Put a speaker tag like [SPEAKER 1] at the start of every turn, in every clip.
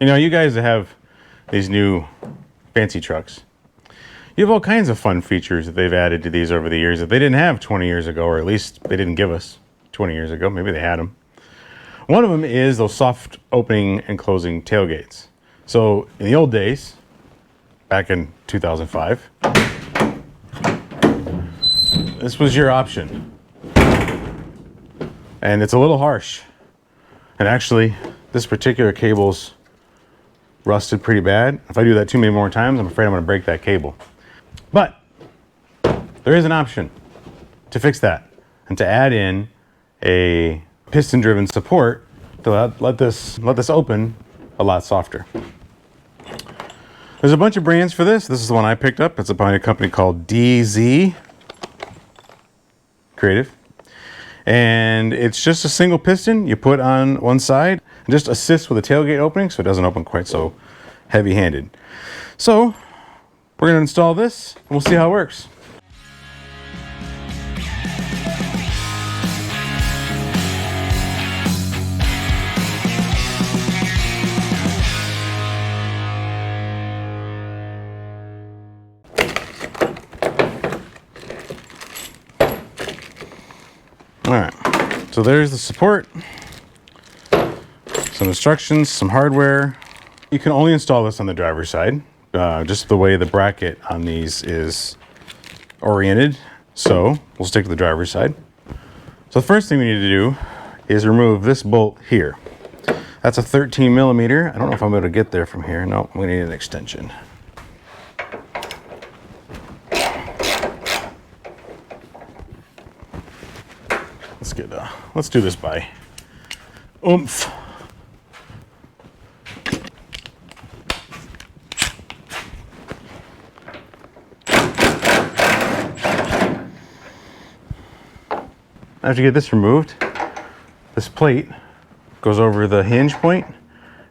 [SPEAKER 1] You know, you guys that have these new fancy trucks, you have all kinds of fun features that they've added to these over the years that they didn't have 20 years ago, or at least they didn't give us 20 years ago. Maybe they had them. One of them is those soft opening and closing tailgates. So in the old days, back in 2005, this was your option. And it's a little harsh. And actually, this particular cable's rusted pretty bad. If I do that too many more times, I'm afraid I'm going to break that cable. But there is an option to fix that and to add in a piston-driven support to let this open a lot softer. There's a bunch of brands for this. This is the one I picked up. It's by a company called DZ Creative. And it's just a single piston you put on one side and just assists with the tailgate opening so it doesn't open quite so heavy-handed. So we're going to install this and we'll see how it works. Alright, so there's the support, some instructions, some hardware. You can only install this on the driver's side, just the way the bracket on these is oriented. So we'll stick to the driver's side. So the first thing we need to do is remove this bolt here. That's a 13 millimeter. I don't know if I'm able to get there from here. No, I'm gonna need an extension. Let's do this by oomph. After you get this removed, this plate goes over the hinge point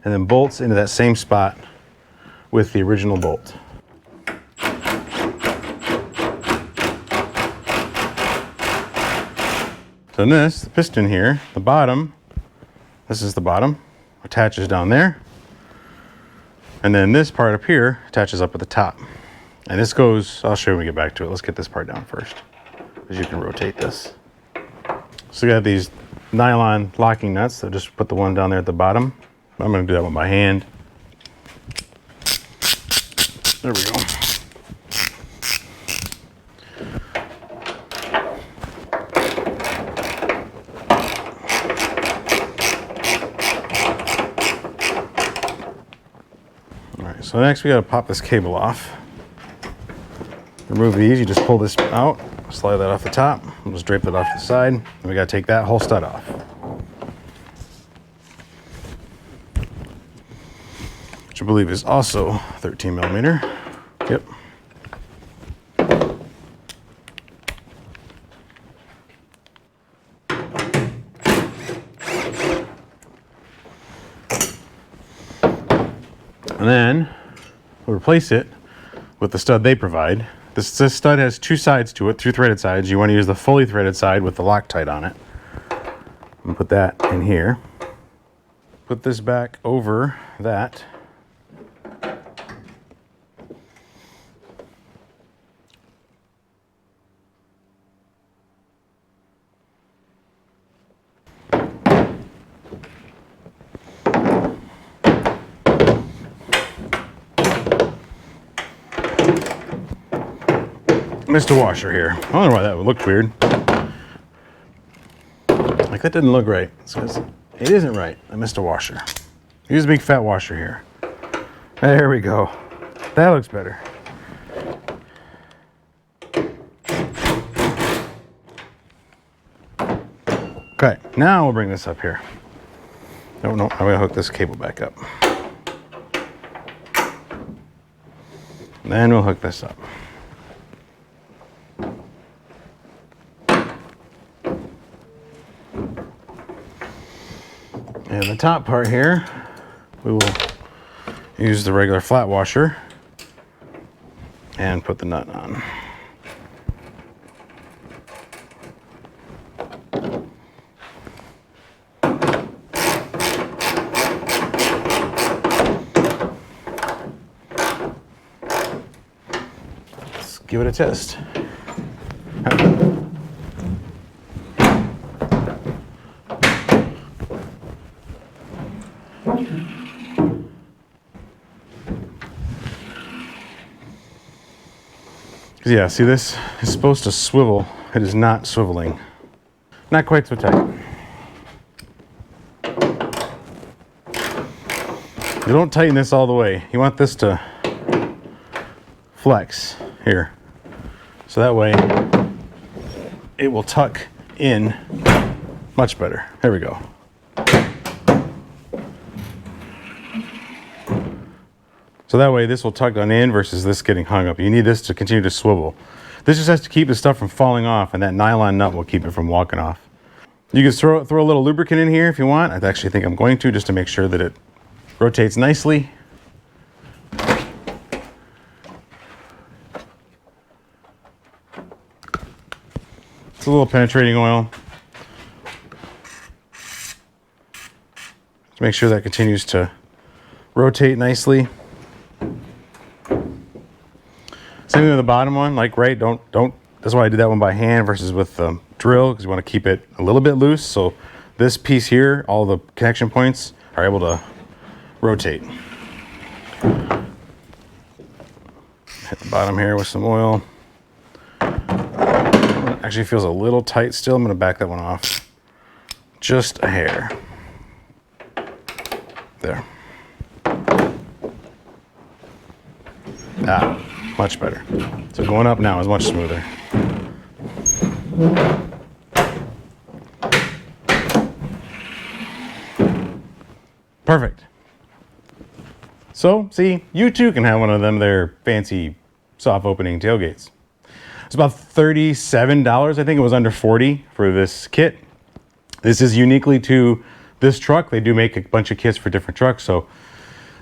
[SPEAKER 1] and then bolts into that same spot with the original bolt. So in this, the piston here, the bottom, this is the bottom, attaches down there. And then this part up here attaches up at the top. And this goes, I'll show you when we get back to it. Let's get this part down first, because you can rotate this. So you got these nylon locking nuts. So just put the one down there at the bottom. I'm gonna do that with my hand. There we go. So next we got to pop this cable off. Remove these, you just pull this out, slide that off the top, and just drape that off the side. And we got to take that whole stud off. Which I believe is also 13 millimeter. Yep. And then we'll replace it with the stud they provide. This stud has two sides to it, two threaded sides. You want to use the fully threaded side with the Loctite on it. And put that in here. Put this back over that. Missed a washer here. I don't know why that would look weird. Like that didn't look right. It's 'cause it isn't right. I missed a washer. Use a big fat washer here. There we go. That looks better. Okay, now we'll bring this up here. No, I'm gonna hook this cable back up. Then we'll hook this up. And the top part here, we will use the regular flat washer and put the nut on. give it a test. Yeah, see, this is supposed to swivel. It is not swiveling. Not quite so tight. You don't tighten this all the way. You want this to flex here. So that way it will tuck in much better. There we go. So that way this will tuck on in versus this getting hung up. You need this to continue to swivel. This just has to keep the stuff from falling off, and that nylon nut will keep it from walking off. You can throw a little lubricant in here if you want. I actually think I'm going to, just to make sure that it rotates nicely. It's a little penetrating oil. Just make sure that continues to rotate nicely. Same thing with the bottom one, like don't, that's why I did that one by hand versus with the drill, because you want to keep it a little bit loose. So this piece here, all the connection points are able to rotate. Hit the bottom here with some oil. Actually feels a little tight still. I'm going to back that one off just a hair. There. Ah, much better. So going up now is much smoother. Perfect. So, see, you too can have one of them there fancy soft opening tailgates. It's about $37. I think it was under $40 for this kit. This is uniquely to this truck. They do make a bunch of kits for different trucks, so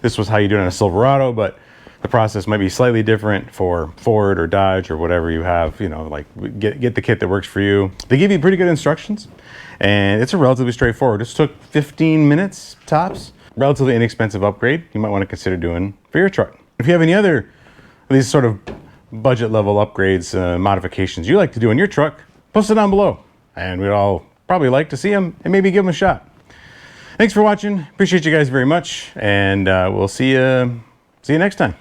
[SPEAKER 1] this was how you do it on a Silverado, but the process might be slightly different for Ford or Dodge or whatever you have. You know, like get the kit that works for you. They give you pretty good instructions, and it's a relatively straightforward. This took 15 minutes tops. Relatively inexpensive upgrade you might want to consider doing for your truck. If you have any other of these sort of budget level upgrades, modifications you like to do in your truck, post it down below, and we'd all probably like to see them and maybe give them a shot. Thanks for watching. Appreciate you guys very much, and we'll see you next time.